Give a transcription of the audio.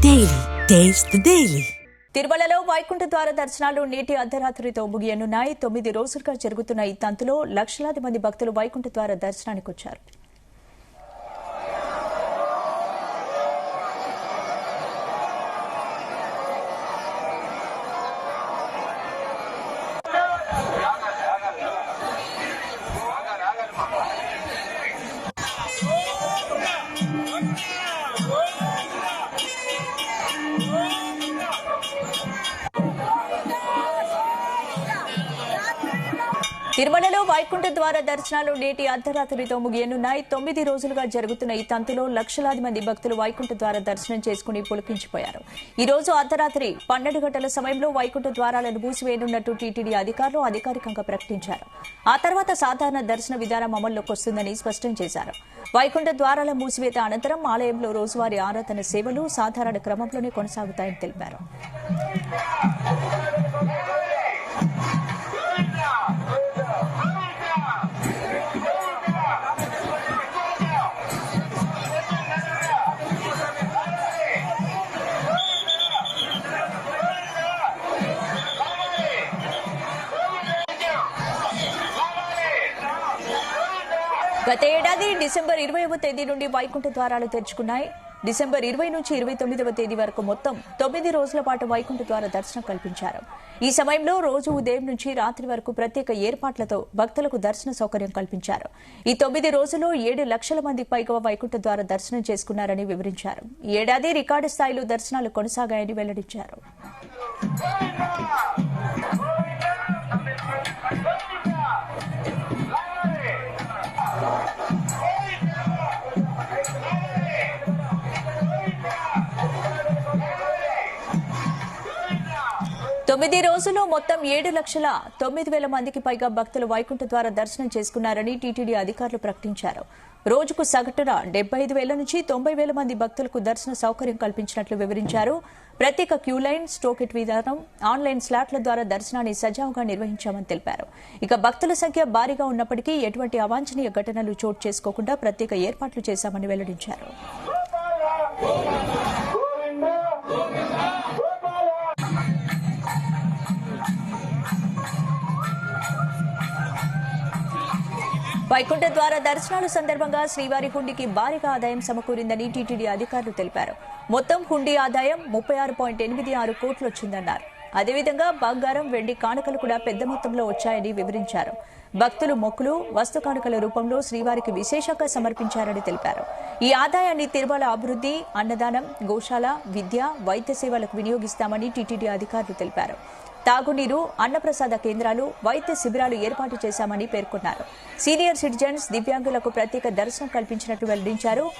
Daily. Taste the Daily. తిరుమలలో వైకుంఠ ద్వార దర్శనాలు నేటి అర్ధరాత్రితో ముగియనున్నాయి. 9 రోజులుగా జరుగుతున్న ఈ తంతులో లక్షలాది మంది భక్తులు వైకుంఠ ద్వార దర్శనానికి వచ్చారు. తిరుమలలో వైకుంఠ ద్వార దర్శనాలు నేటి అర్ధరాత్రితో ముగియనున్నాయి. 9 రోజులుగా జరుగుతున్న ఈ తంతులో లక్షలాది మంది భక్తులు వైకుంఠ ద్వార దర్శనం చేసుకుని పులకించిపోయారు. ఈ రోజు అర్ధరాత్రి 12 గంటల సమయంలో వైకుంఠ ద్వారాలను మూసివేయనున్నట్టు టీటీడీ అధికారులు అధికారికంగా ప్రకటించారు. ఆ తర్వాత సాధారణ దర్శన విధానం అమల్లోకి వస్తుందని స్పష్టం చేశారు. వైకుంఠ ద్వారాల మూసివేత అనంతరం ఆలయంలో రోజువారీ ఆరాధన సేవలు సాధారణ క్రమంలోనే కొనసాగుతాయని తెలిపారు. గత ఏడాది డిసెంబర్ 20వ తేదీ నుండి వైకుంఠ ద్వారాలు తెరుచుకున్నాయి. డిసెంబర్ 20 నుంచి 29వ తేదీ వరకు మొత్తం 9 రోజుల పాటు వైకుంఠ ద్వార దర్శనం కల్పించారు. ఈ సమయంలో రోజు ఉదయం నుంచి రాత్రి వరకు ప్రత్యేక ఏర్పాట్లతో భక్తులకు దర్శన సౌకర్యం కల్పించారు. ఈ 9 రోజుల్లో 7 లక్షల మందికి పైగా వైకుంఠ ద్వార దర్శనం చేసుకున్నారని వివరించారు. ఈ ఏడాది రికార్డు స్థాయిలో దర్శనాలు కొనసాగాయని వెల్లడించారు. తొమ్మిది రోజుల్లో మొత్తం 7,09,000 మందికి పైగా భక్తులు వైకుంఠ ద్వార దర్శనం చేసుకున్నారని టీటీడీ అధికారులు ప్రకటించారు. రోజుకు సగటున 75,000 నుంచి 90,000 మంది భక్తులకు దర్శన సౌకర్యం కల్పించినట్లు వివరించారు. ప్రత్యేక క్యూలైన్, స్టోకెట్ విధానం, ఆన్లైన్ స్లాట్ల ద్వారా దర్శనాన్ని సజావుగా నిర్వహించామని తెలిపారు. ఇక భక్తుల సంఖ్య భారీగా ఉన్నప్పటికీ ఎటువంటి అవాంఛనీయ ఘటనలు చోటు చేసుకోకుండా ప్రత్యేక ఏర్పాట్లు చేశామని వెల్లడించారు. వైకుంఠ ద్వార దర్శనాల సందర్భంగా శ్రీవారి హుండీకి భారీగా ఆదాయం సమకూరిందని టీటీడీ అధికారులు తెలిపారు. మొత్తం హుండీ ఆదాయం 36.86 కోట్లు వచ్చిందన్నారు. అదేవిధంగా బంగారం, వెండి కానుకలు కూడా పెద్ద మొత్తంలో వచ్చాయని వివరించారు. భక్తులు మొక్కులు, వస్తు కానుకల రూపంలో శ్రీవారికి విశేషంగా సమర్పించారని తెలిపారు. ఈ ఆదాయాన్ని తిరుమల అభివృద్ధి, అన్నదానం, గోశాల, విద్య, వైద్య సేవలకు వినియోగిస్తామని టీటీడీ అధికారులు తెలిపారు. తాగునీరు, అన్నప్రసాద కేంద్రాలు, వైద్య శిబిరాలు ఏర్పాటు చేశామని పేర్కొన్నారు. సీనియర్ సిటిజన్స్, దివ్యాంగులకు ప్రత్యేక దర్శనం కల్పించినట్లు వెల్లడించారు.